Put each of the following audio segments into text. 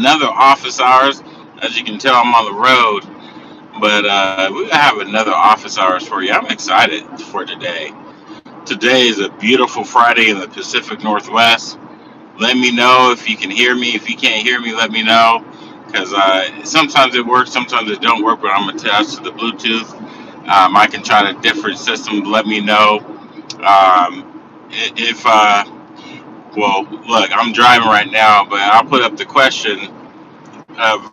another office hours. As you can tell, I'm on the road, but we have another office hours for you. I'm excited for today. Today is a beautiful Friday in the Pacific Northwest. Let me know if you can hear me. If you can't hear me, let me know. Because sometimes it works, sometimes it don't work. But I'm attached to the Bluetooth. I can try a different system. Let me know. If well, look, I'm driving right now, but I'll put up the question of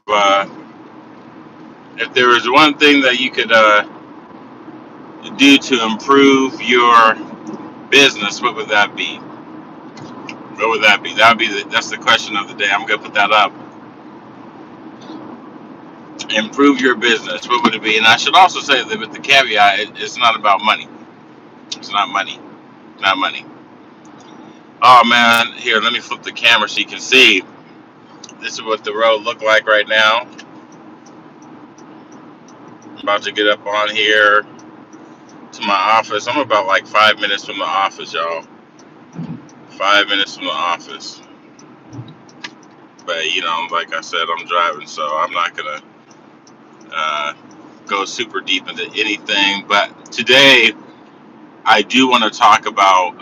if there was one thing that you could do to improve your business, what would that be? What would that be? That would be that's the question of the day. I'm gonna put that up. Improve your business. What would it be? And I should also say that with the caveat, it's not about money. It's not money. Not money. Oh man, here, let me flip the camera so you can see. This is what the road look like right now. I'm about to get up on here to my office. I'm about like 5 minutes from the office, y'all. 5 minutes from the office. But like I said, I'm driving, so I'm not gonna uh, go super deep into anything. But today, I do want to talk about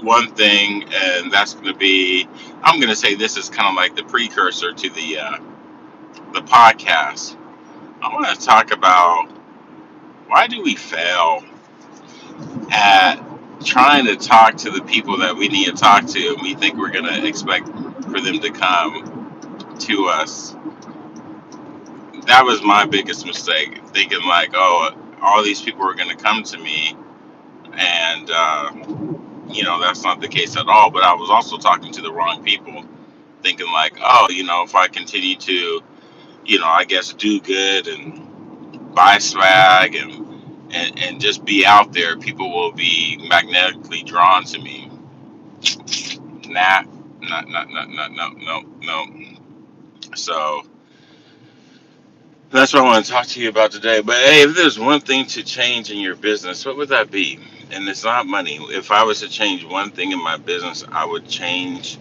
one thing, and that's going to be, I'm going to say this is kind of like the precursor to the podcast. I want to talk about why do we fail at trying to talk to the people that we need to talk to, and we think we're going to expect for them to come to us. That was my biggest mistake, thinking like, oh, all these people are going to come to me, and that's not the case at all. But I was also talking to the wrong people, thinking like, oh, if I continue to, I guess do good and buy swag and just be out there, people will be magnetically drawn to me. Nah, no. So that's what I want to talk to you about today. But hey, if there's one thing to change in your business, what would that be? And it's not money. If I was to change one thing in my business, I would change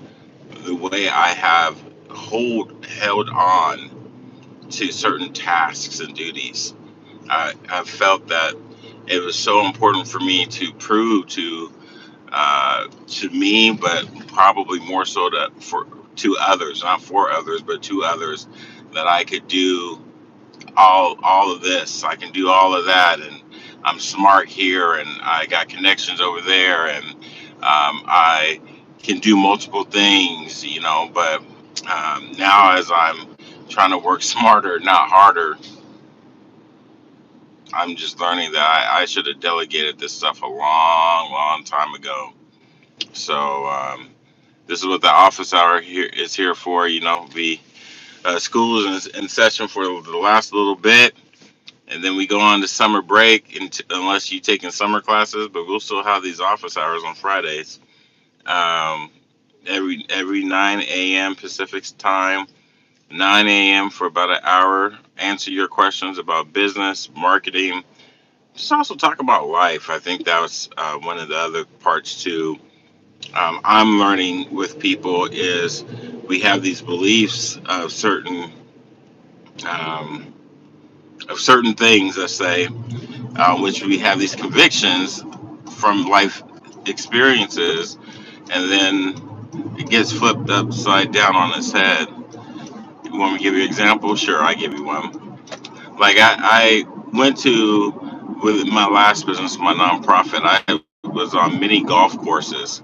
the way I have held on to certain tasks and duties. I felt that it was so important for me to prove to me, but probably more so to others, not for others, but to others, that I could do all of this. I can do all of that, and I'm smart here, and I got connections over there, and I can do multiple things, But now, as I'm trying to work smarter, not harder, I'm just learning that I should have delegated this stuff a long time ago. So this is what the office hour here is here for. The school is in session for the last little bit, and then we go on to summer break, unless you taking summer classes. But we'll still have these office hours on Fridays, um, every 9 a.m. Pacific time, 9 a.m. for about an hour. Answer your questions about business, marketing. Just also talk about life. I think that was one of the other parts too. I'm learning with people is we have these beliefs um, of certain things, let's say, which we have these convictions from life experiences, and then it gets flipped upside down on its head. You want me to give you an example? Sure, I give you one. Like I went to with my last business, my nonprofit. I was on many golf courses.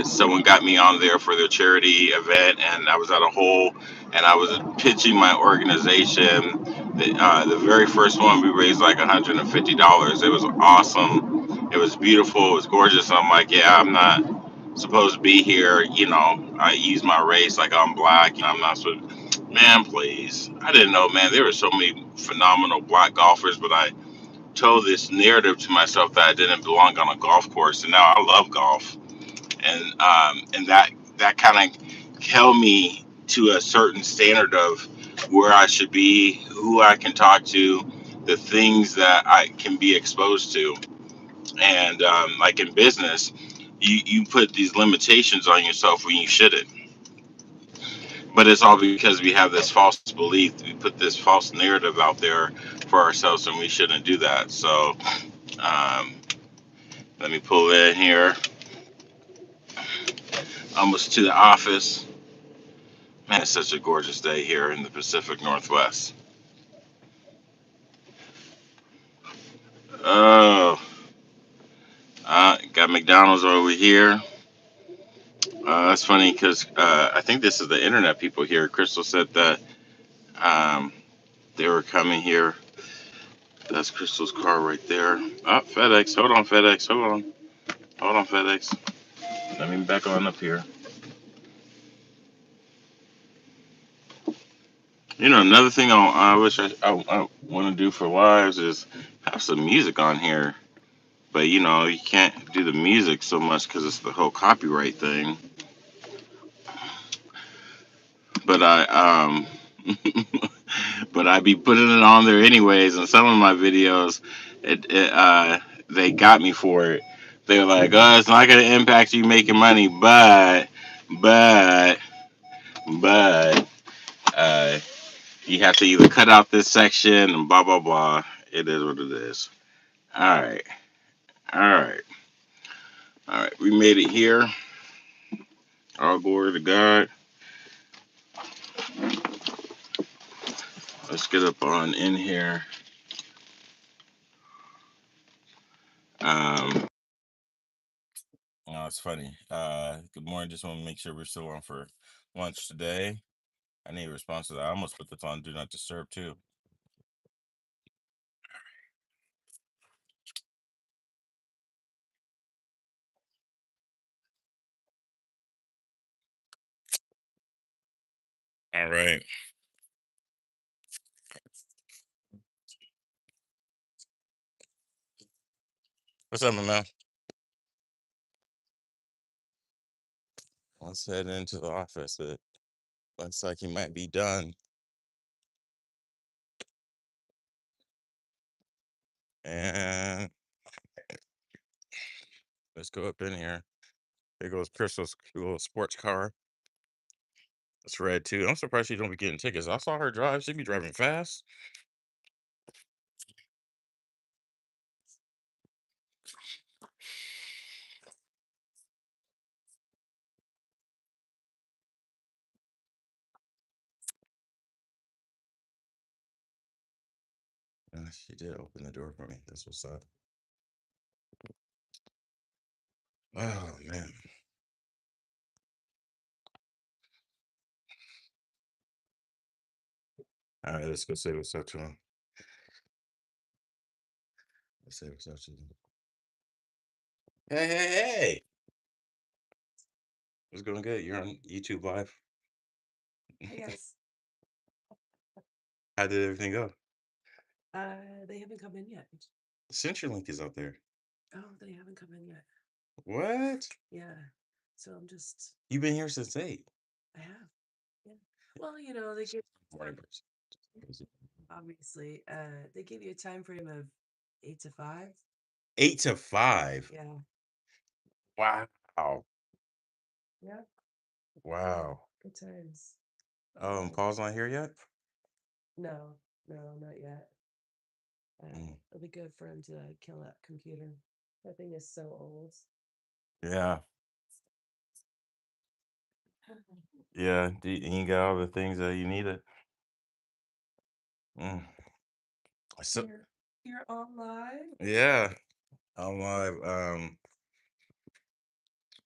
Someone got me on there for their charity event, and I was at a hole, and I was pitching my organization. The very first one, we raised like $150. It was awesome. It was beautiful. It was gorgeous. I'm like, yeah, I'm not supposed to be here. I use my race like I'm black. I'm not supposed. Man, please. I didn't know, man. There were so many phenomenal black golfers, but I told this narrative to myself that I didn't belong on a golf course, and now I love golf, and that kind of held me to a certain standard of where I should be, who I can talk to, the things that I can be exposed to, and like in business, you put these limitations on yourself when you shouldn't. But it's all because we have this false belief. We put this false narrative out there for ourselves, and we shouldn't do that. So um, let me pull in here. Almost to the office. Man, it's such a gorgeous day here in the Pacific Northwest. Oh, got McDonald's over here. That's funny because I think this is the internet people here. Crystal said that um, they were coming here. That's Crystal's car right there. Oh, FedEx. Hold on, FedEx. Hold on. Hold on, FedEx. Let me back on up here. Another thing I wish I want to do for lives is have some music on here. But you can't do the music so much because it's the whole copyright thing. But but I be putting it on there anyways. And some of my videos, they got me for it. They're like, "Oh, it's not gonna impact you making money, but, but, uh, you have to either cut out this section and blah blah blah." It is what it is. All right, all right, all right. We made it here. All glory to God. Let's get up on in here. Um, it's funny. Good morning. Just want to make sure we're still on for lunch today. I need a response to that. I almost put this on Do Not Disturb too. All right. What's up, my man? Let's head into the office. It looks like he might be done. And let's go up in here. There goes Crystal's little sports car. It's red too. I'm surprised she don't be getting tickets. I saw her drive. She be driving fast. She did open the door for me. That's what's up. Oh man. All right, let's go say what's up to him. Let's say what's up to him. Hey, hey, hey! What's going good? You're on YouTube Live. Yes. How did everything go? They haven't come in yet. CenturyLink is out there. Oh, they haven't come in yet. What? Yeah. So I'm just. You've been here since 8. I have. Yeah. Well, they give Morning person. obviously. They give you a time frame of 8 to 5. 8 to 5. Yeah. Wow. Yeah. Wow. Good times. Oh, and Paul's not here yet? No, no, not yet. Mm. It'll be good for him to kill that computer. That thing is so old. Yeah. Yeah. You got all the things that you needed. Mm. So, You're on live? yeah. I'm live.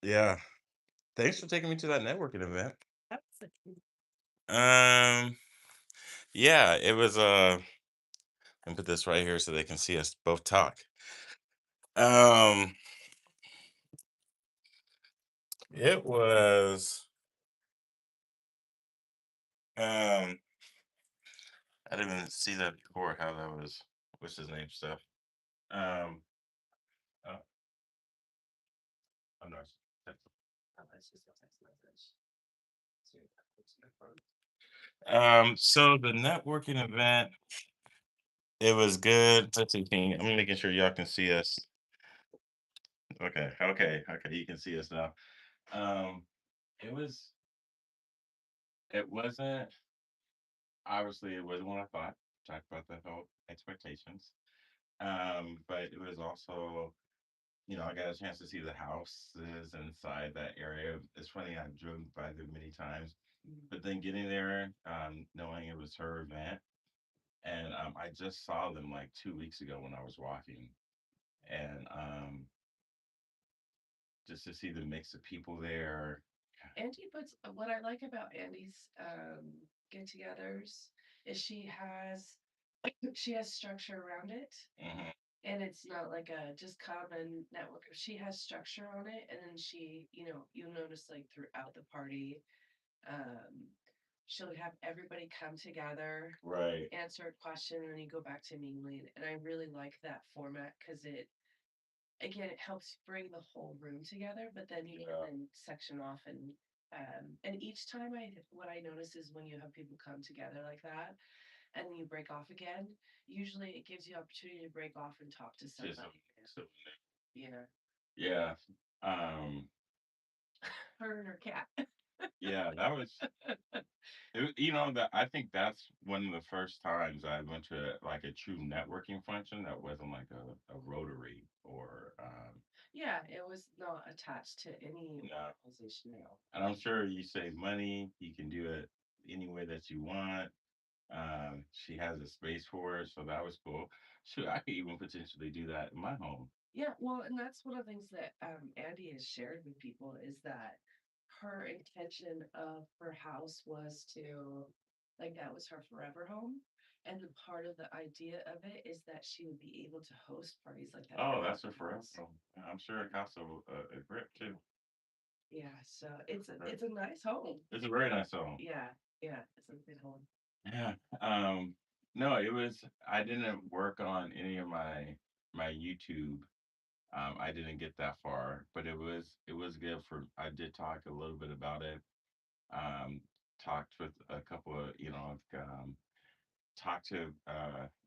Yeah. Thanks for taking me to that networking event. Absolutely. Yeah, it was let me put this right here so they can see us both talk. Um, it was um I didn't even see that before how that was what's his name stuff. Um oh, I'm not Oh, that's just a text message. so the networking event, it was good. Let's see, I'm making sure y'all can see us. Okay, you can see us now. Um it was It wasn't, obviously, it wasn't what I thought. Talked about the whole expectations. But it was also, I got a chance to see the houses inside that area. It's funny, I've driven by there many times, but then getting there, knowing it was her event, and I just saw them like 2 weeks ago when I was walking, and just to see the mix of people there. Andy puts what I like about Andy's get-togethers is she has structure around it, and it's not like a just common network. She has structure on it, and then you'll notice like throughout the party, um, she'll have everybody come together, Right. answer a question, and then you go back to mingling. And I really like that format because it helps bring the whole room together, but then you can then section off and each time what I notice is when you have people come together like that and then you break off again, usually it gives you opportunity to break off and talk to somebody. Yeah. Yeah. Um, Her and her cat. yeah, that was that I think that's one of the first times I went to like a true networking function that wasn't like a rotary or Yeah, it was not attached to any no. organization at all. And I'm sure you save money, you can do it any way that you want. She has a space for it, so that was cool. Shoot, I could even potentially do that in my home. Yeah, well, and that's one of the things that Andy has shared with people is that her intention of her house was to, like, that was her forever home. And the part of the idea of it is that she would be able to host parties like that. Oh, that's her forever home. I'm sure it costs a grip too. Yeah, so it's a nice home. It's a very nice home. Yeah, yeah, it's a good home. Yeah. No, it was I didn't work on any of my YouTube. I didn't get that far, but it was good for I did talk a little bit about it. Um, talked with a couple of, talked to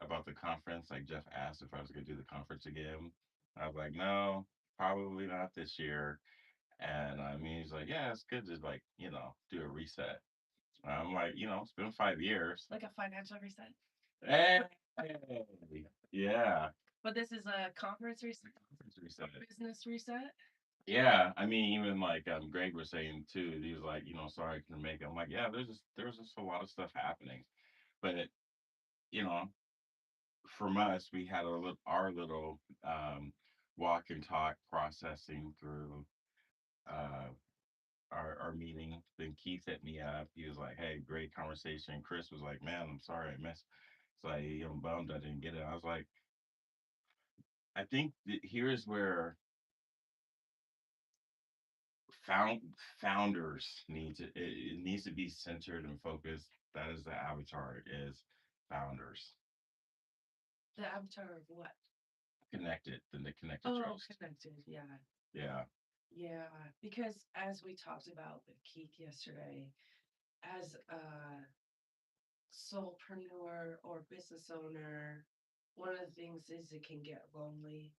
about the conference. Like Jeff asked if I was gonna do the conference again. I was like, no, probably not this year. And I mean, he's like, yeah, it's good to like, do a reset. I'm like, it's been 5 years. Like a financial reset. Hey, yeah. But this is a conference reset, Conference reset. business reset. Yeah, I mean, even like Greg was saying too, he was like, sorry I couldn't make it. I'm like, yeah, there's just a lot of stuff happening, but you know, from us, we had our little walk and talk processing through uh, our meeting. Then Keith hit me up. He was like, "Hey, great conversation." Chris was like, "Man, I'm sorry I missed." It's like, I'm bummed I didn't get it. I was like, I think here's where found founders it needs to be centered and focused. That is the avatar is founders. The avatar of what? Connected, then the connected Oh, trust. connected. Yeah. Yeah. Yeah. Because as we talked about with Keith yesterday, as a soulpreneur or business owner, one of the things is it can get lonely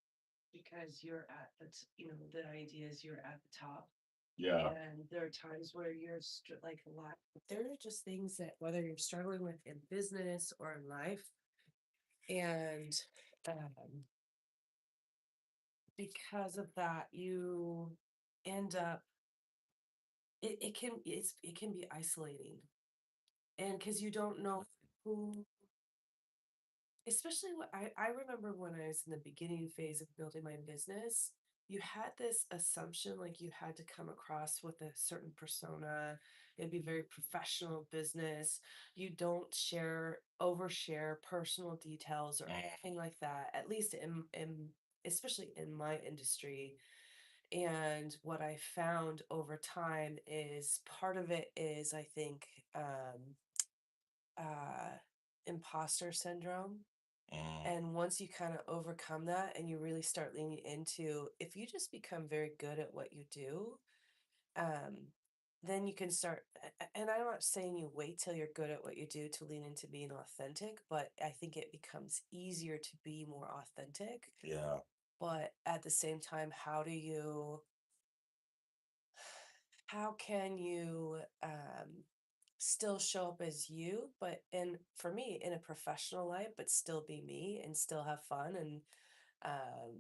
because you're at the idea is you're at the top. Yeah. And there are times where you're like a lot. There are just things that whether you're struggling with in business or in life, and um, because of that, you end up it can be isolating, and because you don't know who. Especially what I remember when I was in the beginning phase of building my business, you had this assumption like you had to come across with a certain persona. It'd be very professional business. You don't overshare personal details or anything like that, at least in especially in my industry. And what I found over time is part of it is, I think, uh, imposter syndrome. And once you kind of overcome that and you really start leaning into, if you just become very good at what you do, um, then you can start. And I'm not saying you wait till you're good at what you do to lean into being authentic, but I think it becomes easier to be more authentic. Yeah. But at the same time, how can you still show up as you, but in for me in a professional life, but still be me and still have fun and um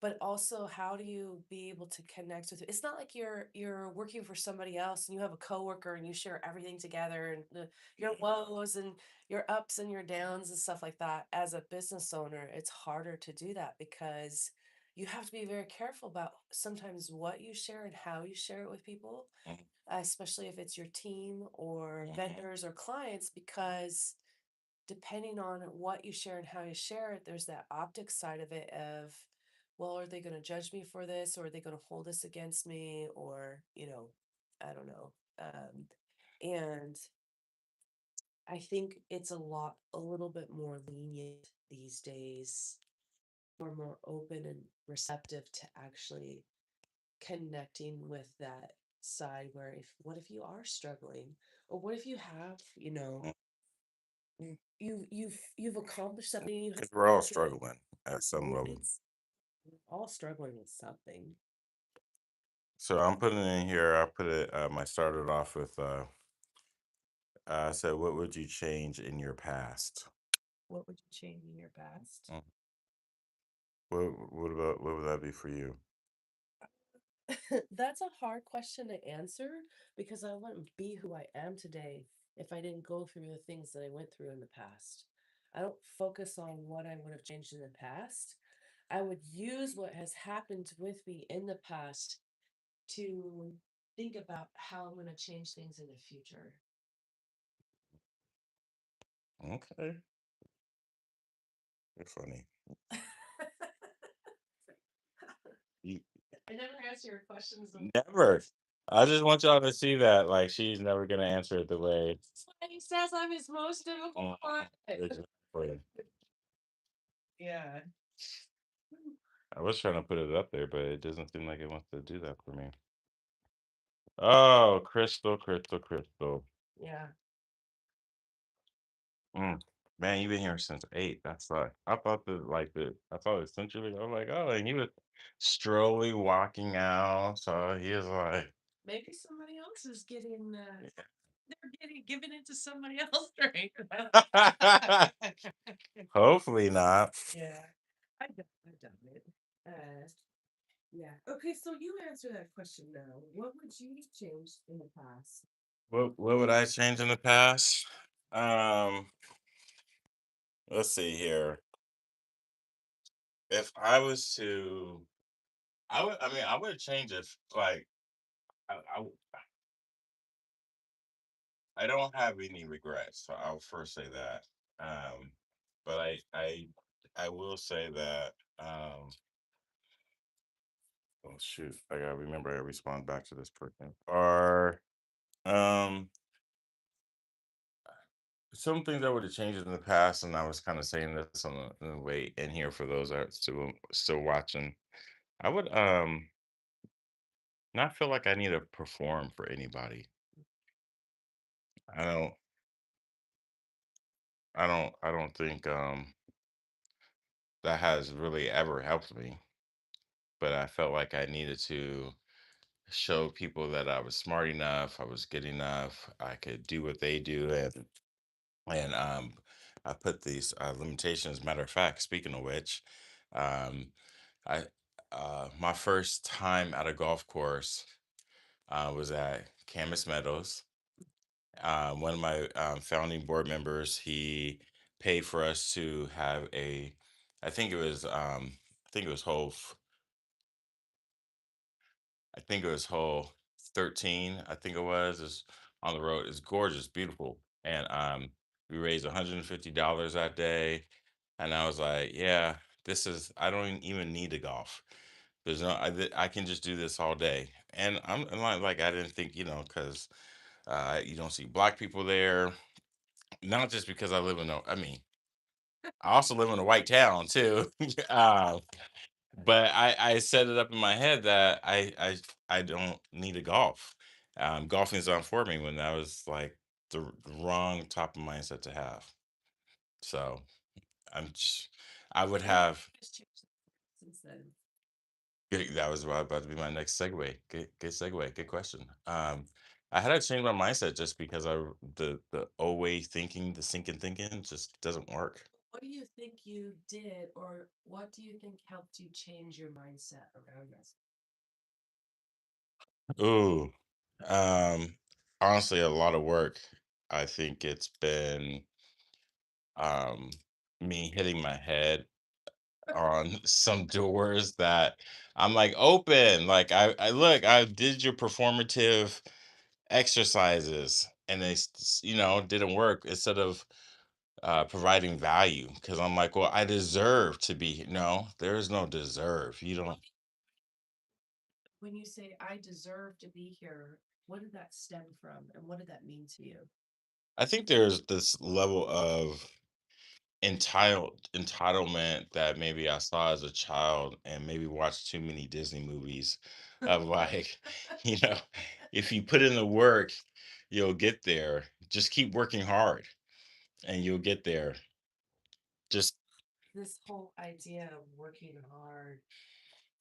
but also how do you be able to connect with it's not like you're working for somebody else and you have a coworker and you share everything together and your lows and your ups and your downs and stuff like that. As a business owner, it's harder to do that because you have to be very careful about sometimes what you share and how you share it with people, Mhm. especially if it's your team or Mhm. vendors or clients, because depending on what you share and how you share it, there's that optics side of it of, well, are they going to judge me for this or are they going to hold this against me or, I don't know. And I think it's a little bit more lenient these days, or more open and receptive to actually connecting with that side where what if you are struggling or what if you have, you've accomplished something, you have Because we're all something to struggling at some well, level. it's we're all struggling with something. So I'm putting it in here. I put it. I started off with. I said, "What would you change in your past?" What would you change in your past? Mm. What would that be for you? That's a hard question to answer because I wouldn't be who I am today if I didn't go through the things that I went through in the past. I don't focus on what I would have changed in the past. I would use what has happened with me in the past to think about how I'm going to change things in the future. Okay, you're funny. You I never answer your questions the never. I just want y'all to see that like she's never gonna answer it the way. way he says I'm his most Mm, difficult one. exactly. Yeah. I was trying to put it up there, but it doesn't seem like it wants to do that for me. Oh, Crystal, Crystal, Crystal. Yeah. Mm. Man, you've been here since 8. That's like I thought I thought essentially I was like, oh, and he was strolling walking out. So he was like, Maybe somebody else is getting they're getting giving it to somebody else right now. hopefully not. Yeah. I done it. Yeah. Okay, so you answer that question now. What would you change in the past? What would I change in the past? Um, let's see here. If I was to, I would change it. Like, I I don't have any regrets. So I'll first say that. Um, but I will say that. Oh shoot, I gotta remember I respond back to this person. Or um, some things I would have changed in the past, and I was kind of saying this on the way in here for those that are still watching. I would not feel like I need to perform for anybody. I don't I don't think that has really ever helped me. But I felt like I needed to show people that I was smart enough, I was good enough, I could do what they do, and I put these limitations. Matter of fact, speaking of which, um, I my first time at a golf course was at Camas Meadows. One of my founding board members, he paid for us to have I think it was, I think it was I think it was hole 13. I think it was. It's on the road. It's gorgeous, beautiful, and we raised $150 that day, and I was like, yeah, this is. I don't even need to golf. There's no. I can just do this all day, and I'm like I didn't think because you don't see black people there. Not just because I live in a. I mean, I also live in a white town too. uh, but I set it up in my head that I don't need to golf. Golfing is on for me when that was like the wrong type of mindset to have. So I'm just, I would What have has changed since then? that was about to be my next segue. Good segue. Good question. I had to change my mindset just because the old way thinking, the sinking thinking just doesn't work. What do you think you did, or what do you think helped you change your mindset around this? Ooh, um, honestly, a lot of work. I think it's been um me hitting my head on some doors that I'm like open. Like I look, I did your performative exercises and didn't work instead of providing value because I'm like, well, I deserve to be here. No, there is no deserve. You don't. When you say I deserve to be here, what did that stem from and what did that mean to you? I think there's this level of entitlement that maybe I saw as a child and maybe watched too many Disney movies of like, you know, if you put in the work, you'll get there. Just keep working hard and you'll get there. Just This whole idea of working hard.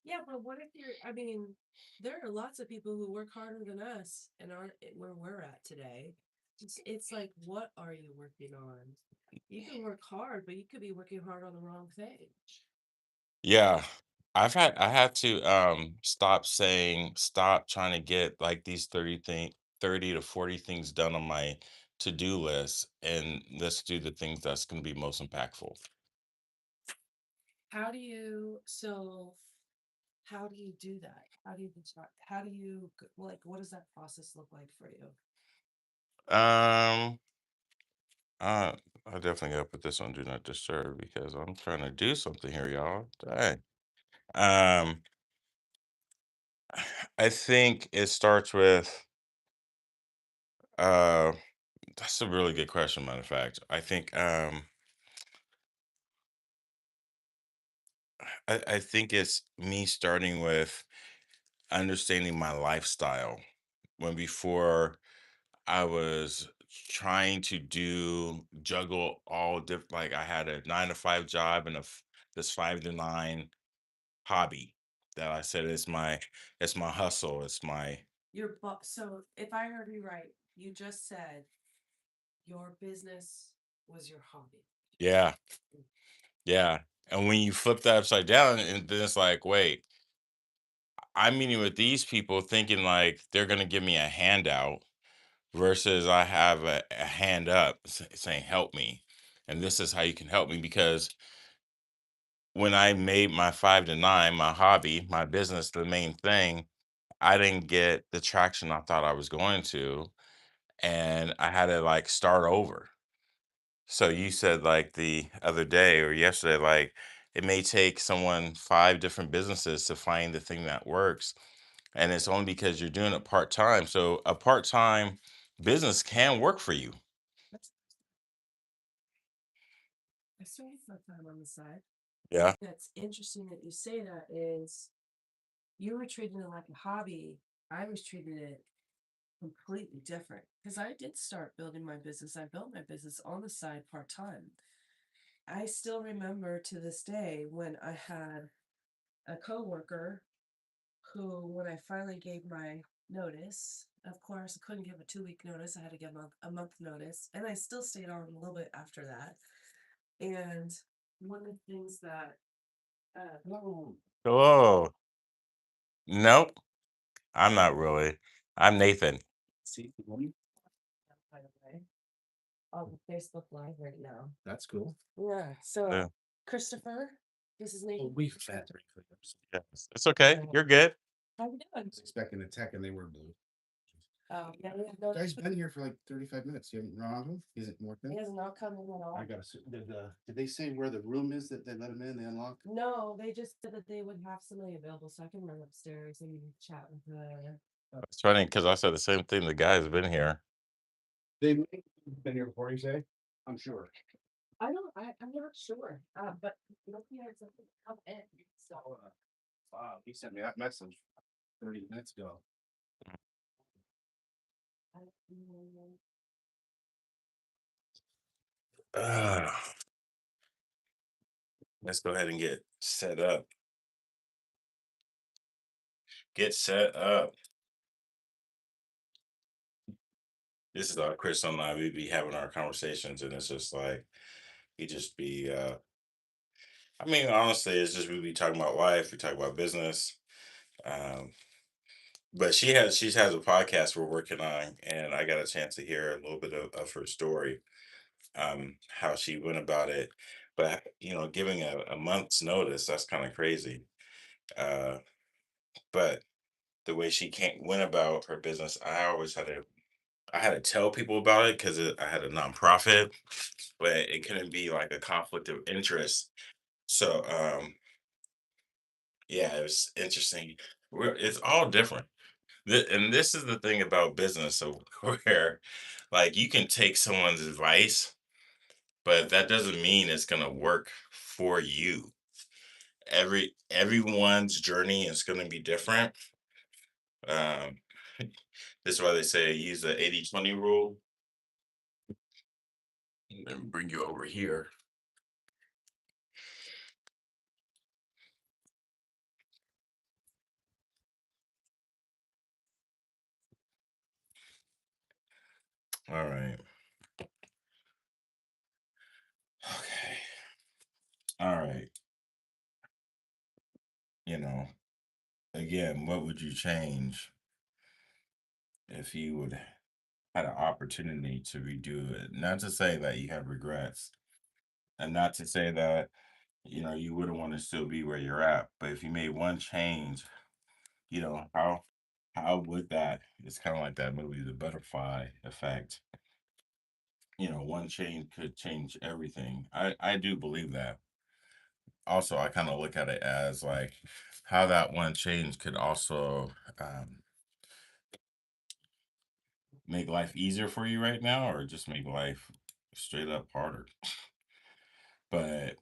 Yeah, but what if I mean, there are lots of people who work harder than us and aren't where we're at today. It's like, what are you working on? You can work hard, but you could be working hard on the wrong thing. yeah. I had to stop trying to get like these 30 to 40 things done on my to-do list and let's do the things that's going to be most impactful. So how do you do that? How do you, like, what does that process look like for you? Um Uh, I definitely gotta put this on do not disturb because I'm trying to do something here, y'all. Dang. Um, I think it starts with uh that's a really good question, matter of fact. I think I think it's me starting with understanding my lifestyle. When before I was trying to do juggle all different like I had a 9 to 5 job and this 5 to 9 hobby that I said is my hustle. It's my So if I heard you right, you just said your business was your hobby. yeah, yeah. And when you flip that upside down, and then it's like, wait, I'm meeting with these people thinking like they're gonna give me a handout versus I have a hand up saying help me. And this is how you can help me because when I made my 5 to 9, my hobby, my business, the main thing, I didn't get the traction I thought I was going to. And I had to like start over. So you said like the other day or yesterday, like it may take someone 5 different businesses to find the thing that works. And it's only because you're doing it part time. So a part time business can work for you. That's I started part-time on the side. Yeah. That's interesting that you say that is you were treating it like a hobby. I was treating it completely different because I did start building my business. I built my business on the side part-time. I still remember to this day when I had a coworker who, when I finally gave my notice, of course, I couldn't give a 2 week notice. I had to give a month notice, and I still stayed on a little bit after that. And one of the things that no, Oh, nope. I'm not really. I'm Nathan. see the woman, by the way, on Facebook Live right now. That's cool. Yeah. So Yeah. Christopher, this is Nathan. We've had 3 clips. Yes. It's okay. You're good. How you doing? Was expecting a tech and they were blue. Yeah, no, Guy's been here for like 35 minutes. You haven't run off him? Is it more he thin? has not come in at all. I gotta did they say where the room is that they let him in, they unlocked? No, they just said that they would have somebody available, so I can run upstairs and chat with the. It's funny because I said the same thing. The guy's been here. They may have been here before, you say? I'm sure. I'm not sure, but looking at something come in. So Wow, he sent me that message 30 minutes ago. I, Let's go ahead and get set up. Get set up. This is Chris and I. We be having our conversations, and it's just like he just be. I mean, honestly, it's just we be talking about life. We talk about business. Um, but she has a podcast we're working on, and I got a chance to hear a little bit of her story, how she went about it. But giving a month's notice, that's kind of crazy. Uh, but the way she can't went about her business, I had to tell people about it because I had a nonprofit, but it couldn't be like a conflict of interest. So yeah, it was interesting. It's all different. And this is the thing about business, so where like you can take someone's advice, but that doesn't mean it's gonna work for you. Everyone's journey is gonna be different. Um, this is why they say use the 80/20 rule. And bring you over here. All right. Okay. All right. You know, again, what would you change if you would had an opportunity to redo it? Not to say that you have regrets, and not to say that you wouldn't want to still be where you're at. But if you made one change, how would that? It's kind of like that movie, The Butterfly Effect. One change could change everything. I do believe that. Also, I kind of look at it as like how that one change could also make life easier for you right now, or just make life straight up harder. But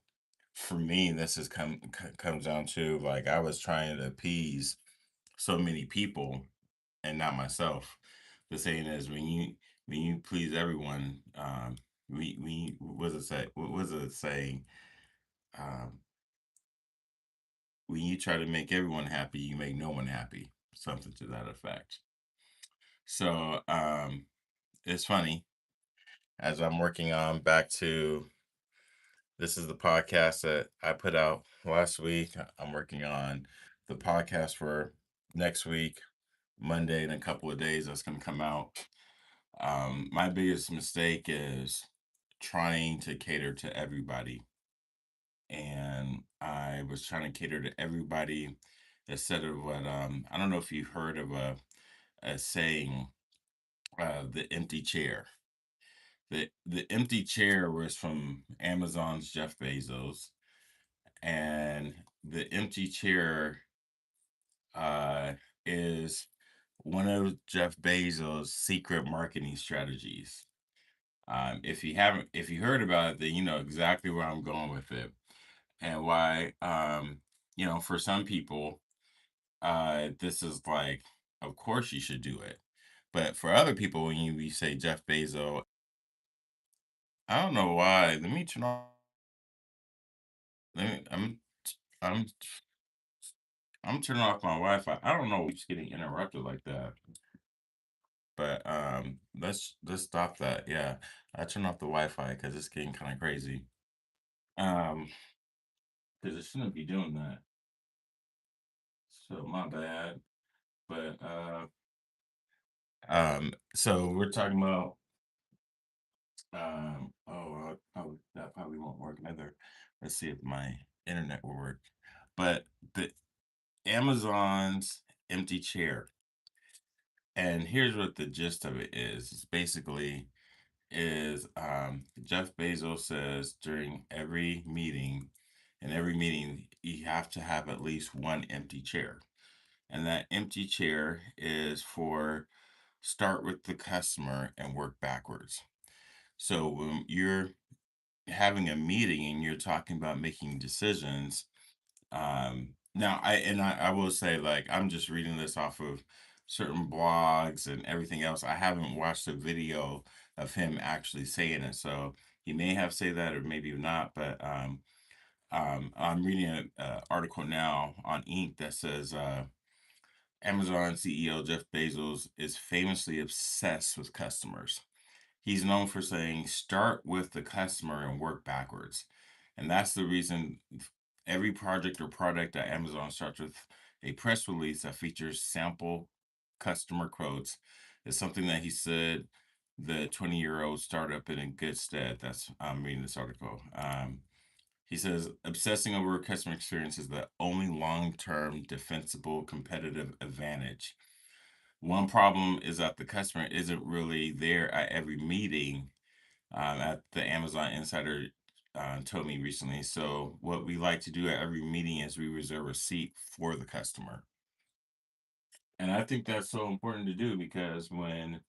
for me, this is comes down to like I was trying to appease so many people and not myself. The saying is when you please everyone, we what does it say? What was it saying? Um, when you try to make everyone happy, you make no one happy. Something to that effect. So it's funny as I'm working on back to this is the podcast that I put out last week. I'm working on the podcast for next week, Monday, in a couple of days. That's going to come out. My biggest mistake is trying to cater to everybody. And I was trying to cater to everybody instead of what I don't know if you've heard of a saying, the empty chair. The empty chair was from Amazon's Jeff Bezos, and the empty chair uh, is one of Jeff Bezos' secret marketing strategies. If you heard about it, then you know exactly where I'm going with it and why. For some people, this is like, of course you should do it, but for other people, when you say Jeff Bezos, I don't know why. Let me turn off. Let me, I'm I'm turning off my Wi-Fi. I don't know what's getting interrupted like that. But let's stop that. Yeah. I turn off the Wi-Fi because it's getting kind of crazy. Um, because it shouldn't be doing that. So my bad. But so we're talking about that probably won't work either. Let's see if my internet will work. But the Amazon's empty chair. And here's what the gist of it is. It's basically is Jeff Bezos says during every meeting, you have to have at least one empty chair. And that empty chair is for start with the customer and work backwards. So when you're having a meeting and you're talking about making decisions, now I will say, like, I'm just reading this off of certain blogs and everything else. I haven't watched a video of him actually saying it, so he may have said that or maybe not. But I'm reading an article now on Inc. that says Amazon CEO Jeff Bezos is famously obsessed with customers. He's known for saying, start with the customer and work backwards. And that's the reason every project or product at Amazon starts with a press release that features sample customer quotes. It's something that he said the 20-year-old startup in good stead. That's I'm reading this article. He says obsessing over customer experience is the only long-term defensible competitive advantage. One problem is that the customer isn't really there at every meeting. At the Amazon Insider told me recently. So what we like to do at every meeting is we reserve a seat for the customer. And I think that's so important to do because when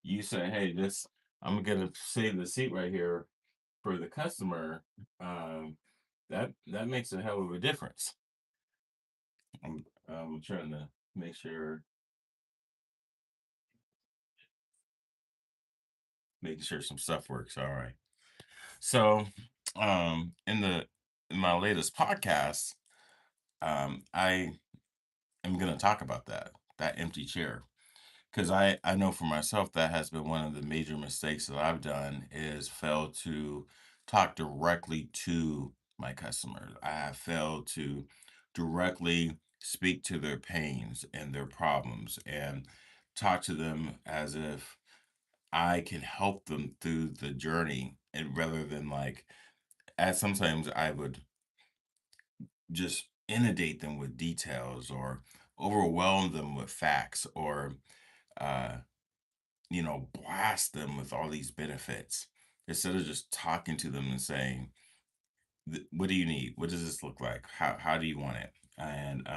you say, "Hey, this I'm gonna save the seat right here for the customer," that makes a hell of a difference. I'm trying to make sure making sure some stuff works. All right. So, in my latest podcast, I am going to talk about that empty chair, because I know for myself that has been one of the major mistakes that I've done is fail to talk directly to my customers. I have failed to directly speak to their pains and their problems and talk to them as if I can help them through the journey, and rather than like, as sometimes I would just inundate them with details or overwhelm them with facts or uh, blast them with all these benefits instead of just talking to them and saying, what do you need? What does this look like? How do you want it? And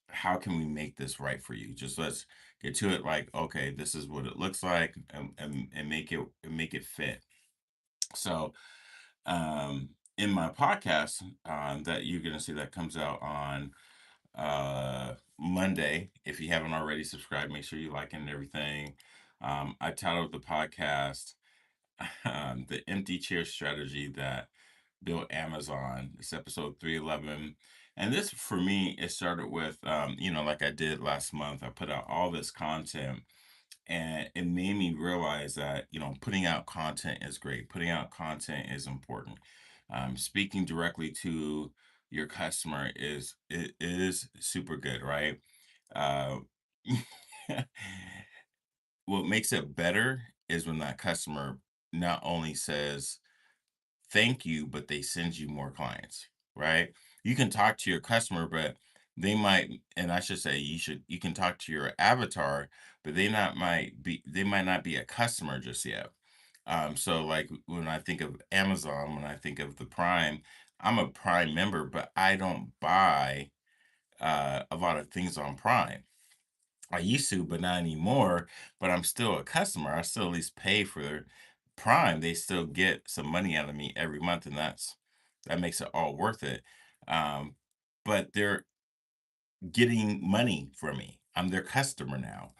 how can we make this right for you? Just let's get to it. Like, okay, this is what it looks like, and make it fit. So, in my podcast, that you're gonna see that comes out on Monday. If you haven't already subscribed, make sure you like it and everything. I titled the podcast "The Empty Chair Strategy That Built Amazon." It's episode 311. And this, for me, it started with, like I did last month, I put out all this content, and it made me realize that, putting out content is great. Putting out content is important. Speaking directly to your customer is super good, right? Uh, what makes it better is when that customer not only says thank you, but they send you more clients, right? You can talk to your customer, but they might, and I should say you can talk to your avatar, but they might not be a customer just yet. So like when I think of Amazon, when I think of the Prime, I'm a Prime member, but I don't buy a lot of things on Prime. I used to, but not anymore. But I'm still a customer. I still at least pay for Prime. They still get some money out of me every month, and that makes it all worth it. Um, but they're getting money from me. I'm their customer now.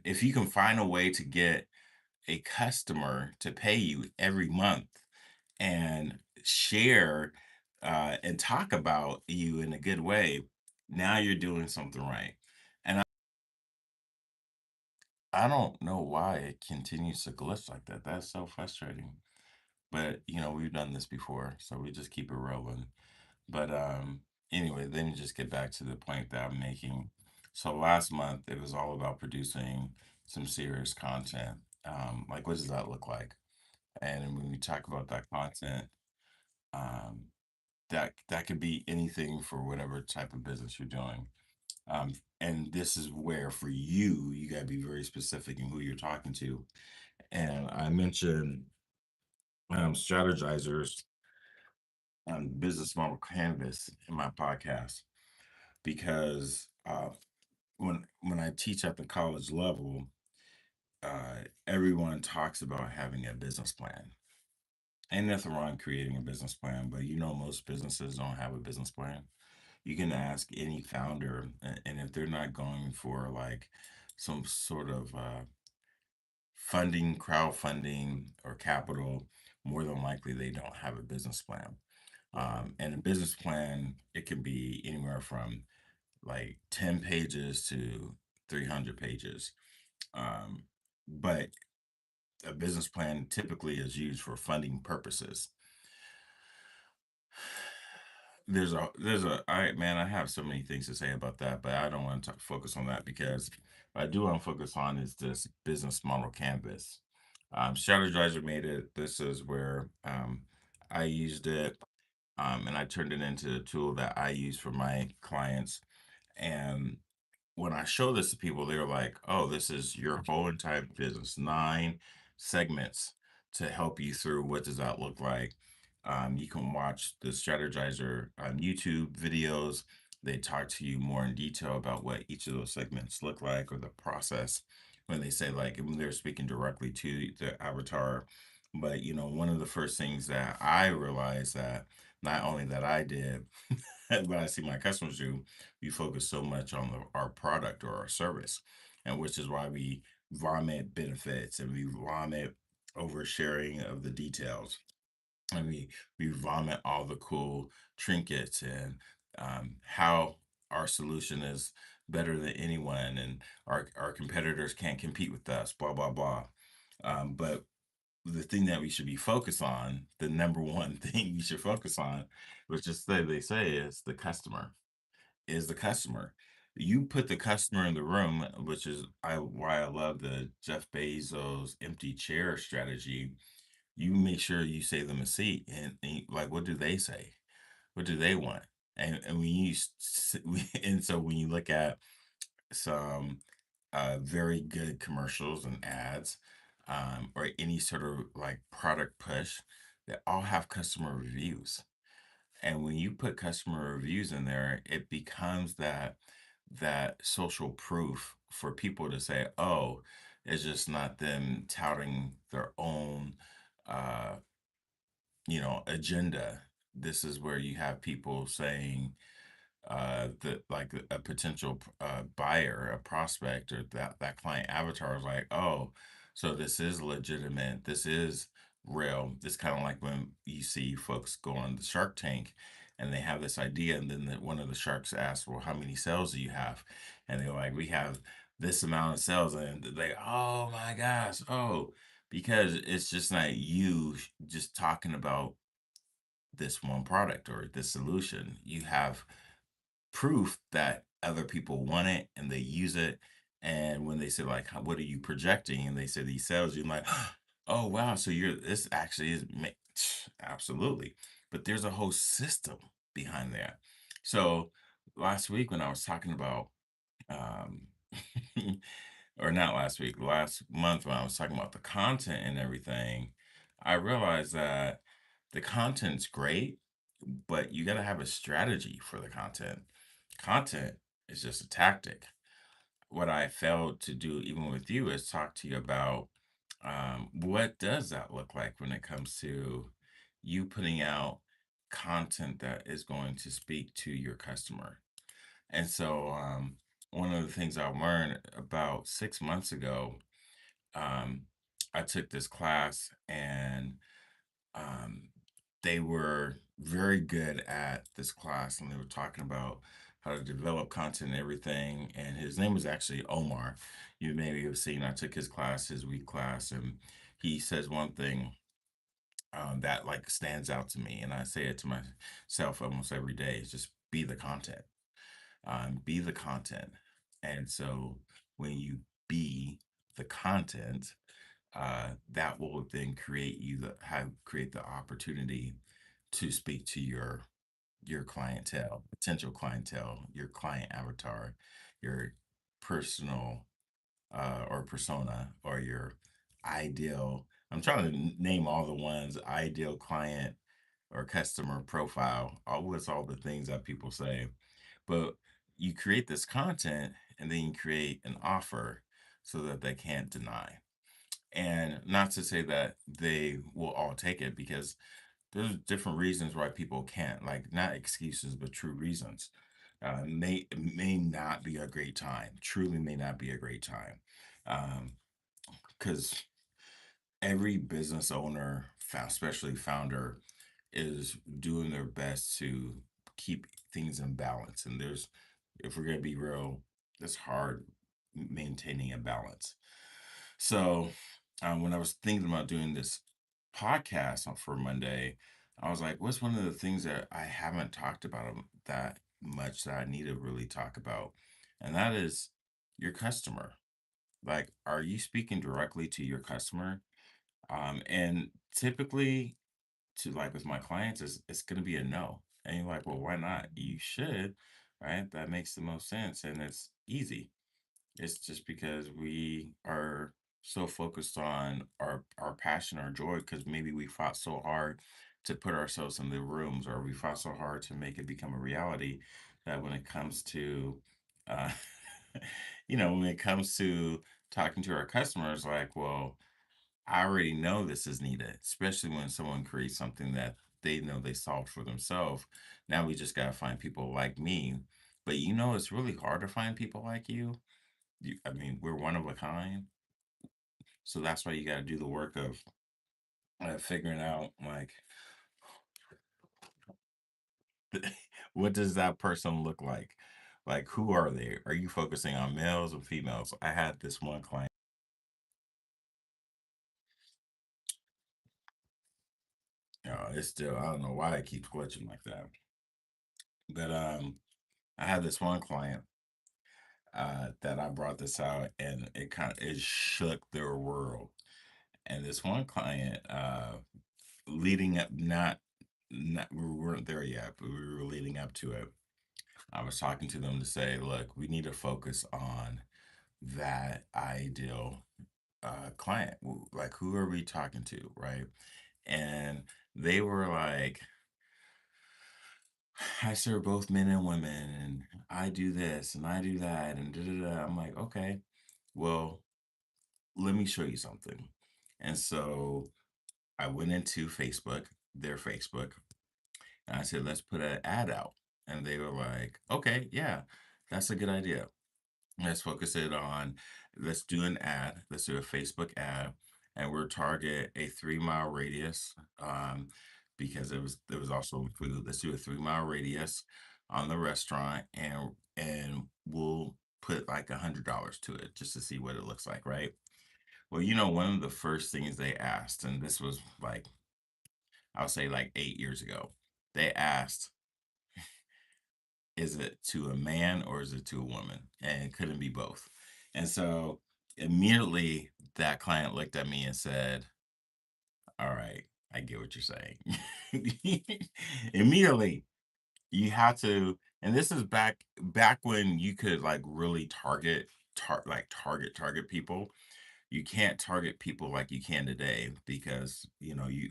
If you can find a way to get a customer to pay you every month and share and talk about you in a good way, now you're doing something right. And I don't know why it continues to glitch like that. That's so frustrating. But we've done this before, so we just keep it rolling. But anyway, let me just get back to the point that I'm making. So last month it was all about producing some serious content. Like what does that look like? And when we talk about that content, um, that could be anything for whatever type of business you're doing. And this is where for you got to be very specific in who you're talking to. And I mentioned strategizers on business model canvas in my podcast because when I teach at the college level, everyone talks about having a business plan. Ain't nothing wrong creating a business plan, but most businesses don't have a business plan. You can ask any founder, and if they're not going for like some sort of funding, crowdfunding, or capital, more than likely they don't have a business plan. And a business plan, it can be anywhere from like 10 pages to 300 pages. Um, but a business plan typically is used for funding purposes. I have so many things to say about that, but I don't want to focus on that because what I do want to focus on is this business model canvas. Strategizer made it. This is where I used it, and I turned it into a tool that I use for my clients. And when I show this to people, they're like, "Oh, this is your whole entire business, 9 segments to help you through. What does that look like?" You can watch the Strategizer YouTube videos. They talk to you more in detail about what each of those segments look like or the process when they say like when they're speaking directly to the avatar. But one of the first things that I realized that not only that I did, but I see my customers do, we focus so much on our product or our service, and which is why we vomit benefits and we vomit oversharing of the details, and we vomit all the cool trinkets and how our solution is better than anyone, and our competitors can't compete with us, blah blah blah. But the thing that we should be focused on, the number one thing you should focus on, which is they say is the customer. Is the customer. You put the customer in the room, which is why I love the Jeff Bezos empty chair strategy. You make sure you save them a seat, and like, what do they say? What do they want? And when you and so when you look at some very good commercials and ads, or any sort of like product push, they all have customer reviews. And when you put customer reviews in there, it becomes that social proof for people to say, "Oh, it's just not them touting their own uh, agenda." This is where you have people saying, that like a potential buyer, a prospect, or that client avatar is like, "Oh, so this is legitimate. This is real." It's kind of like when you see folks go on the Shark Tank, and they have this idea, and then one of the sharks asks, "Well, how many sales do you have?" And they're like, "We have this amount of sales," and they, "Oh my gosh, oh." Because it's just not you just talking about this one product or this solution. You have proof that other people want it and they use it. And when they say like, "What are you projecting?" and they say these sales, you're like, "Oh wow, so you're this actually is absolutely." But there's a whole system behind that. So last week when I was talking about, um, or not last week, last month when I was talking about the content and everything, I realized that the content's great, but you got to have a strategy for the content. Content is just a tactic. What I failed to do, even with you, is talk to you about, what does that look like when it comes to you putting out content that is going to speak to your customer. And so, one of the things I learned about 6 months ago, um, I took this class, and um, they were very good at this class, and they were talking about how to develop content and everything. And his name was actually Omar. You maybe have seen, I took his class, his week class, and he says one thing, that like stands out to me, and I say it to myself almost every day: is just be the content. Be the content. And so when you be the content, that will then create the opportunity to speak to your clientele, potential clientele, your client avatar, your personal, or persona, or your ideal. I'm trying to name all the ones: ideal client or customer profile. All the things that people say, but you create this content, and then you create an offer so that they can't deny. And not to say that they will all take it, because there's different reasons why people can't, like, not excuses, but true reasons. May not be a great time. Truly, may not be a great time, because every business owner, especially founder, is doing their best to keep things in balance. And there's if we're gonna be real, it's hard maintaining a balance. So when I was thinking about doing this podcast for Monday, I was like, what's one of the things that I haven't talked about that much that I need to really talk about? And that is your customer. Like, are you speaking directly to your customer? And typically, to like with my clients, it's going to be a no. And you're like, well, why not? You should, right? That makes the most sense, and it's easy. It's just because we are so focused on our passion, our joy, because maybe we fought so hard to put ourselves in the rooms, or we fought so hard to make it become a reality that when it comes to, uh, when it comes to talking to our customers, like, well, I already know this is needed, especially when someone creates something that they know they solved for themselves. Now we just gotta find people like me. But it's really hard to find people like you. I mean, we're one of a kind. So that's why you got to do the work of figuring out, like, what does that person look like? Like, who are they? Are you focusing on males or females? I had this one client. It's still, I don't know why it keeps glitching like that. But I had this one client that I brought this out, and it shook their world. And this one client, leading up, not we weren't there yet, but we were leading up to it. I was talking to them to say, look, we need to focus on that ideal client. Like, who are we talking to, right? And they were like, I serve both men and women, and I do this and I do that, and da da da. I'm like, okay, well, let me show you something. And so I went into Facebook, their Facebook, and I said, let's put an ad out. And they were like, okay, yeah, that's a good idea. Let's focus it on, let's do an ad, let's do a Facebook ad, and we're target a 3 mile radius. Because there was also food. Let's do a 3 mile radius on the restaurant, and we'll put like $100 to it just to see what it looks like, right? Well, one of the first things they asked, and this was like, I'll say like 8 years ago, they asked, is it to a man or is it to a woman? And it couldn't be both. And so immediately that client looked at me and said, all right, I get what you're saying. Immediately, you have to, and this is back when you could like really target people. You can't target people like you can today because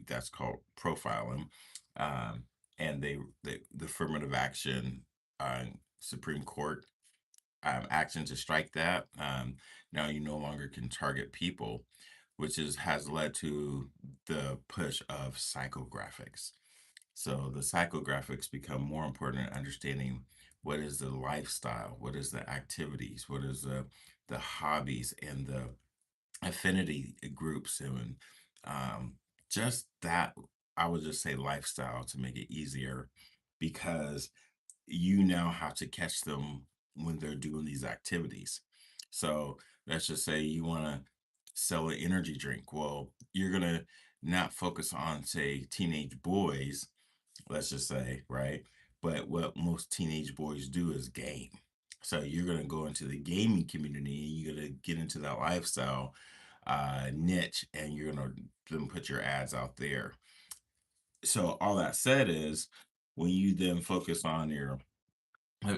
that's called profiling. Um, and the affirmative action, uh, Supreme Court action to strike that. Now you no longer can target people, which has led to the push of psychographics. So the psychographics become more important in understanding what is the lifestyle, what is the activities, what is the hobbies, and the affinity groups, and um, just that. I would just say lifestyle to make it easier, because you now have to catch them when they're doing these activities. So let's just say you want to sell an energy drink. Well, you're going to not focus on, say, teenage boys, let's just say, right? But what most teenage boys do is game. So you're going to go into the gaming community, and you're going to get into that lifestyle niche, and you're going to then put your ads out there. So all that said is, when you then focus on your,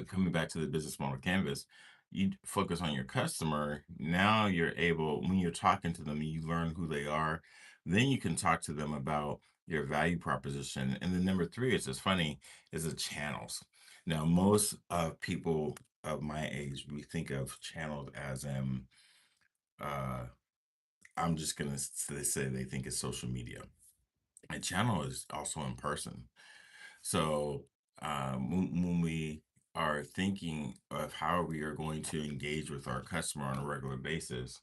coming back to the business model canvas, you focus on your customer. Now you're able, when you're talking to them, you learn who they are. Then you can talk to them about your value proposition. And then number three, it's just funny, is the channels. Now, most people of my age, we think of channels as uh, I'm just gonna say they think it's social media. A channel is also in person. So when we are thinking of how we are going to engage with our customer on a regular basis,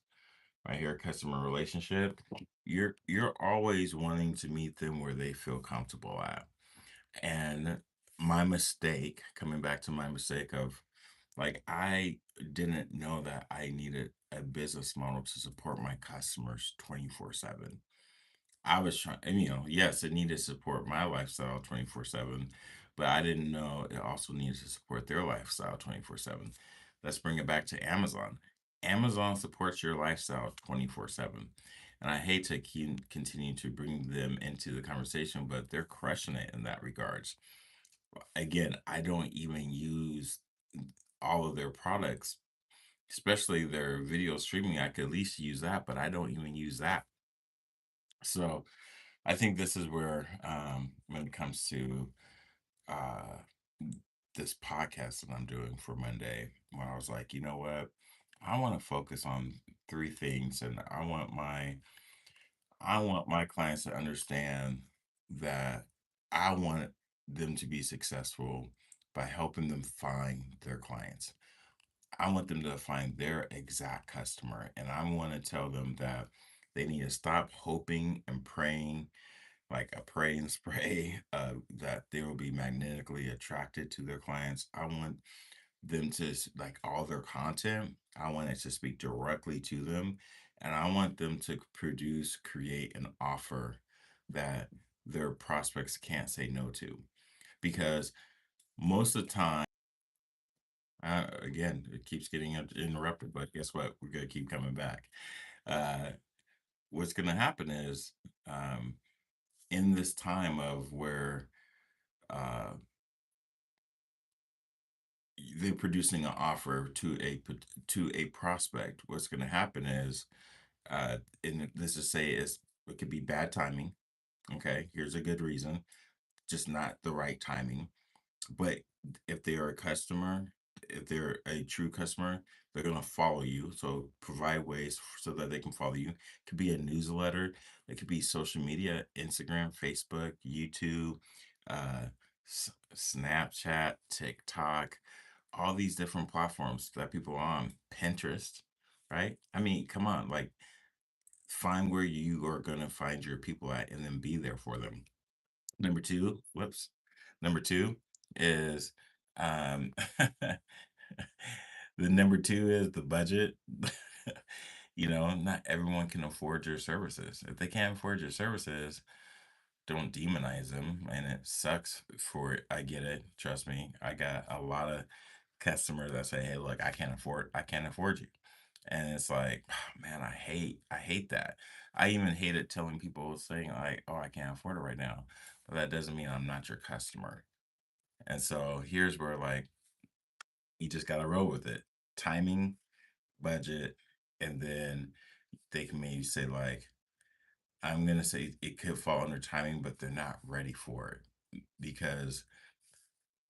right here, customer relationship, you're always wanting to meet them where they feel comfortable at. And my mistake, coming back to my mistake of Like, I didn't know that I needed a business model to support my customers 24/7. I was trying, and yes, it needed to support my lifestyle 24/7, but I didn't know it also needed to support their lifestyle 24/7. Let's bring it back to Amazon. Amazon supports your lifestyle 24/7. And I hate to continue to bring them into the conversation, but they're crushing it in that regards. Again, I don't even use all of their products, especially their video streaming. I could at least use that, but I don't even use that. So I think this is where, when it comes to uh, this podcast that I'm doing for Monday, when I was like, you know what, I want to focus on three things, and I want my clients to understand that I want them to be successful by helping them find their clients. I want them to find their exact customer, and I want to tell them that they need to stop hoping and praying, like a pray and spray, that they will be magnetically attracted to their clients. I want them to like all their content. I want it to speak directly to them, and I want them to create an offer that their prospects can't say no to. Because most of the time, again, it keeps getting interrupted, but guess what? We're gonna keep coming back. Uh, what's gonna happen is, um, in this time of where uh, they're producing an offer to a prospect, what's going to happen is, and let's just say it could be bad timing. Okay, here's a good reason, just not the right timing. But if they are a customer, if they're a true customer, they're going to follow you. So provide ways so that they can follow you. It could be a newsletter. It could be social media, Instagram, Facebook, YouTube, uh, Snapchat, TikTok, all these different platforms that people are on, Pinterest, right? I mean, come on, like find where you are going to find your people at and then be there for them. Number two, whoops. Number two is, um, the number two is the budget. Not everyone can afford your services. If they can't afford your services, don't demonize them. And it sucks for it. I get it. Trust me. I got a lot of customers that say, "Hey, look, I can't afford you." And it's like, man, I hate that. I even hated telling people saying like, "Oh, I can't afford it right now." But that doesn't mean I'm not your customer. And so here's where like you just gotta roll with it. Timing, budget, and then they can maybe say like, I'm gonna say it could fall under timing, but they're not ready for it. Because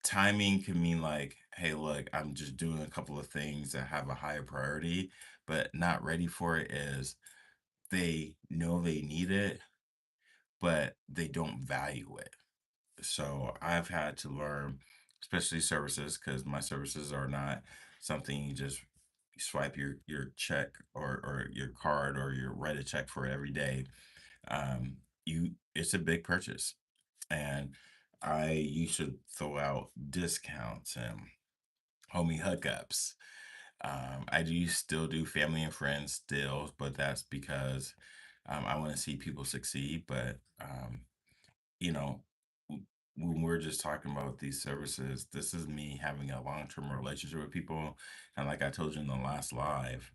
timing can mean like, hey, look, I'm just doing a couple of things that have a higher priority, but not ready for it is they know they need it, but they don't value it. So I've had to learn, especially services, because my services are not something you just swipe your check or your card or you write a check for every day. You It's a big purchase, and I used to throw out discounts and homie hookups. I do still do family and friends still, but that's because I want to see people succeed. But you know, when we're just talking about these services, this is me having a long-term relationship with people. And like I told you in the last live,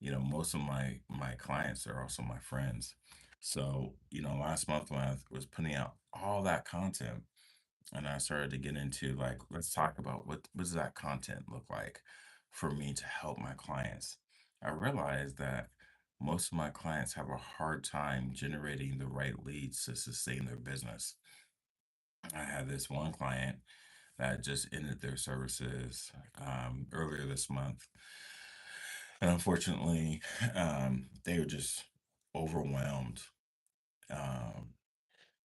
most of my clients are also my friends. So, last month when I was putting out all that content and I started to get into like, let's talk about what does that content look like for me to help my clients. I realized that most of my clients have a hard time generating the right leads to sustain their business. I had this one client that just ended their services earlier this month. And unfortunately, they were just overwhelmed. Um,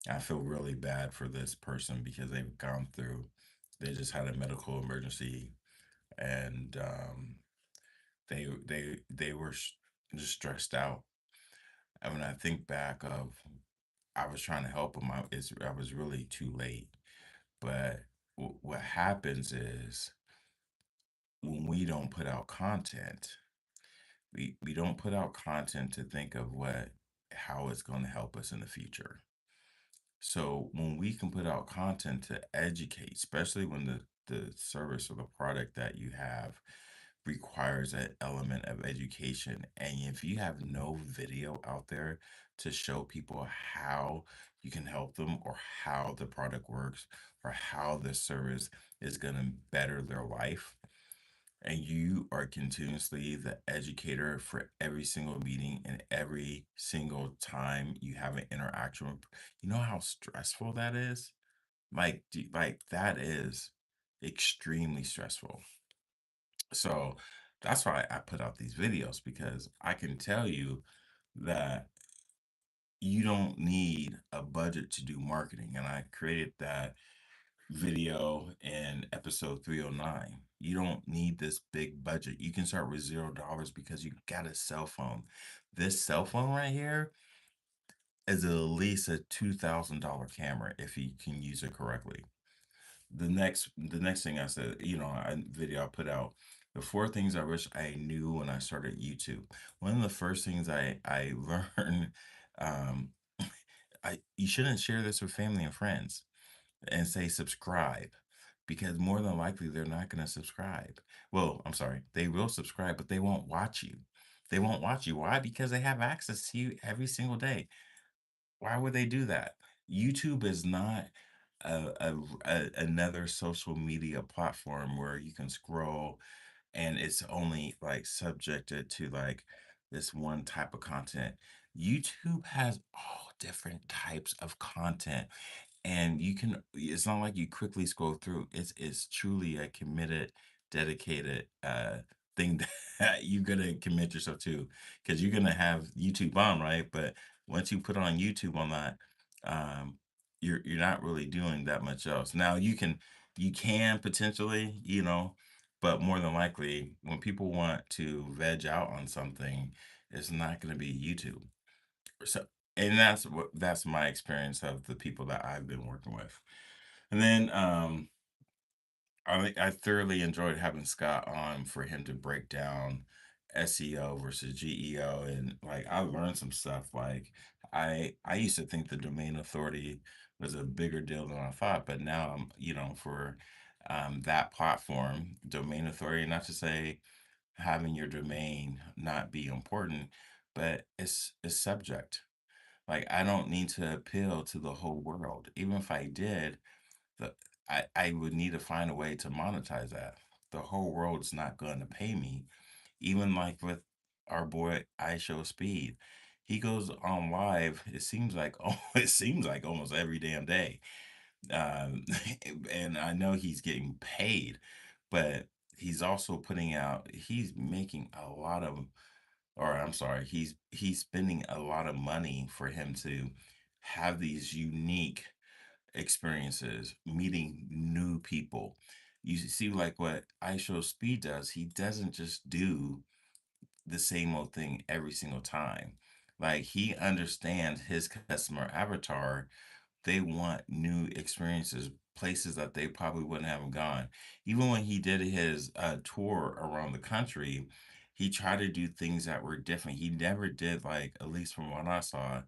I feel really bad for this person because they just had a medical emergency, and they were just stressed out. And when I think back of, I was trying to help them out, I was really too late. But what happens is when we don't put out content, we don't put out content to think of how it's going to help us in the future. So when we can put out content to educate, especially when the service or the product that you have requires an element of education, and if you have no video out there to show people how you can help them, or how the product works, or how the service is going to better their life, and you are continuously the educator for every single meeting and every single time you have an interaction with, you know how stressful that is? Like that is extremely stressful. So that's why I put out these videos, because I can tell you that you don't need a budget to do marketing. And I created that video in episode 309. You don't need this big budget. You can start with $0 because you got a cell phone. This cell phone right here is at least a $2,000 camera if you can use it correctly. The next thing I said, video I put out, the four things I wish I knew when I started YouTube. One of the first things I learned, um, you shouldn't share this with family and friends and say subscribe, because more than likely they're not going to subscribe. Well, I'm sorry, they will subscribe, but they won't watch you. They won't watch you. Why? Because they have access to you every single day. Why would they do that? YouTube is not another social media platform where you can scroll and it's only like subjected to like this one type of content. YouTube has all different types of content, and it's not like you quickly scroll through. It's truly a committed, dedicated thing that you're gonna commit yourself to, because you're gonna have YouTube on, right? But once you put on YouTube on that, um you're not really doing that much else. Now you can potentially, but more than likely when people want to veg out on something, it's not going to be YouTube. So, and that's my experience of the people that I've been working with. And then I thoroughly enjoyed having Scott on for him to break down SEO versus GEO, and like I learned some stuff. Like I used to think the domain authority was a bigger deal than I thought, but now I'm, for that platform, domain authority, not to say having your domain not be important, but it's subject. Like I don't need to appeal to the whole world. Even if I did, the I would need to find a way to monetize that. The whole world's not going to pay me. Even like with our boy IShowSpeed, he goes on live. It seems like it seems like almost every damn day, um, and I know he's getting paid, but he's also putting out. He's making a lot of, or I'm sorry, he's spending a lot of money for him to have these unique experiences, meeting new people. You see, like what IShowSpeed does, he doesn't just do the same old thing every single time. Like he understands his customer avatar. They want new experiences, places that they probably wouldn't have gone. Even when he did his tour around the country, he tried to do things that were different. He never did, like, at least from what I saw,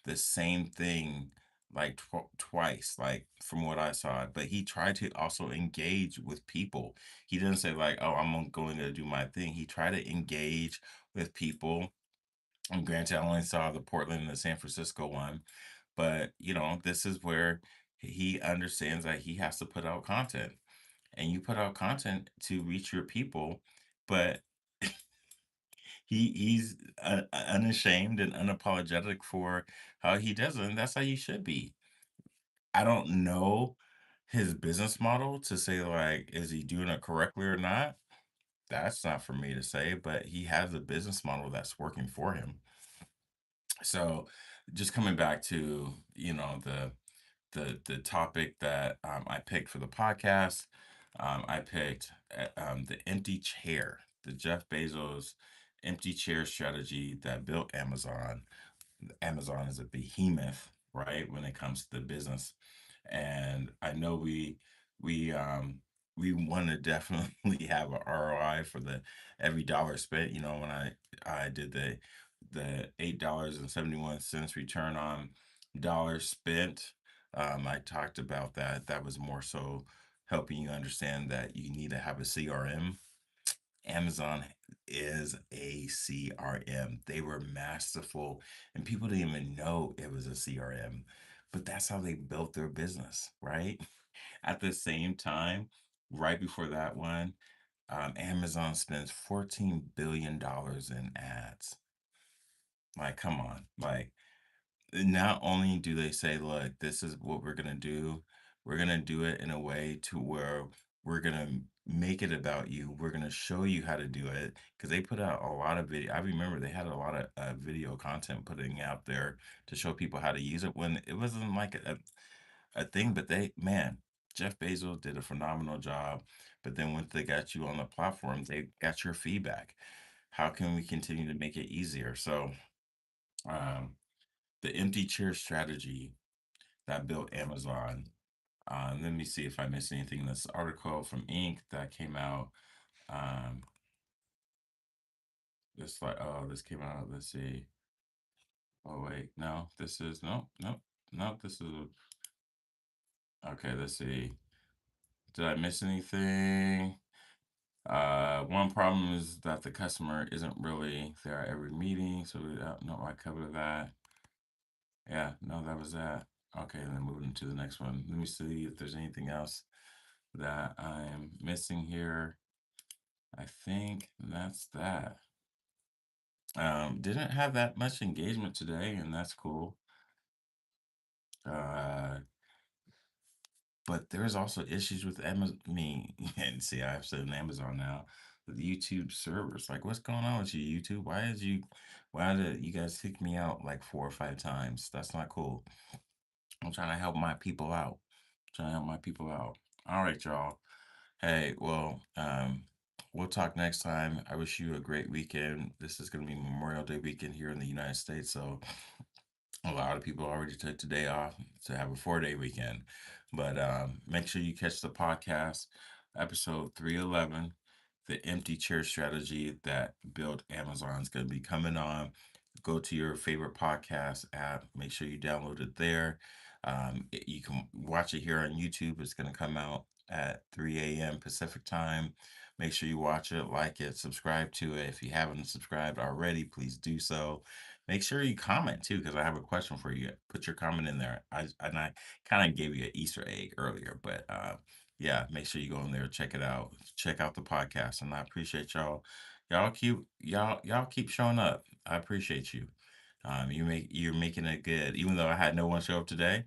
the same thing like twice, like from what I saw. But he tried to also engage with people. He didn't say like, "Oh, I'm going to do my thing." He tried to engage with people. And granted, I only saw the Portland and the San Francisco one, but this is where he understands that he has to put out content, and you put out content to reach your people, but he's unashamed and unapologetic for how he does it, and that's how you should be. I don't know his business model to say, like, is he doing it correctly or not? That's not for me to say, but he has a business model that's working for him. So, just coming back to, the topic that I picked for the podcast, I picked the empty chair, the Jeff Bezos empty chair strategy that built Amazon. Amazon is a behemoth, right, when it comes to the business. And I know we we want to definitely have a ROI for the every dollar spent. You know, when I did the $8.71 return on dollars spent, I talked about that. That was more so helping you understand that you need to have a CRM. Amazon is a CRM. They were masterful, and people didn't even know it was a CRM, but that's how they built their business, right? At the same time, right before that one, Amazon spends $14 billion in ads. Like, come on. Like, not only do they say, look, this is what we're gonna do it in a way to where we're gonna make it about you. We're gonna show you how to do it because they put out a lot of video. I remember they had a lot of video content putting out there to show people how to use it when it wasn't like a thing, but Jeff Bezos did a phenomenal job. But then once they got you on the platform, they got your feedback. How can we continue to make it easier? So, um, the empty chair strategy that built Amazon. Let me see if I missed anything in this article from Inc. that came out. Um, this came out. Let's see. Oh wait, no, this is no. This is okay. Let's see. Did I miss anything? One problem is that the customer isn't really there at every meeting, so no, I covered that. Yeah, no, that was that. Okay, then moving to the next one. Let me see if there's anything else that I'm missing here. I think that's that. Didn't have that much engagement today, and that's cool. Uh, but there's also issues with Amazon. Me, and see, I have said Amazon now. The YouTube servers, like, what's going on with you, YouTube? Why did you guys kick me out like 4 or 5 times? That's not cool. I'm trying to help my people out. Trying to help my people out. All right, y'all. Hey, well, we'll talk next time. I wish you a great weekend. This is going to be Memorial Day weekend here in the United States, so a lot of people already took today off to have a 4 day weekend. But make sure you catch the podcast, episode 311, the empty chair strategy that built Amazon is going to be coming on. Go to your favorite podcast app. Make sure you download it there. You can watch it here on YouTube. It's going to come out at 3 a.m. Pacific time. Make sure you watch it, like it, subscribe to it. If you haven't subscribed already, please do so. Make sure you comment too, because I have a question for you. Put your comment in there. I kind of gave you an Easter egg earlier, but yeah, make sure you go in there, check it out, check out the podcast, and I appreciate y'all. Y'all keep showing up. I appreciate you. You're making it good. Even though I had no one show up today,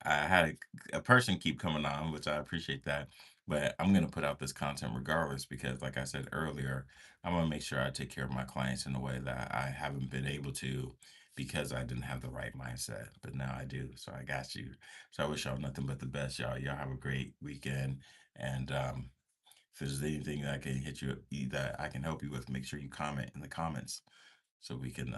I had a person keep coming on, which I appreciate that. But I'm gonna put out this content regardless because, like I said earlier, I want to make sure I take care of my clients in a way that I haven't been able to because I didn't have the right mindset. But now I do, so I got you. So I wish y'all nothing but the best, y'all. Y'all have a great weekend, and if there's anything that I can that I can help you with, make sure you comment in the comments so we can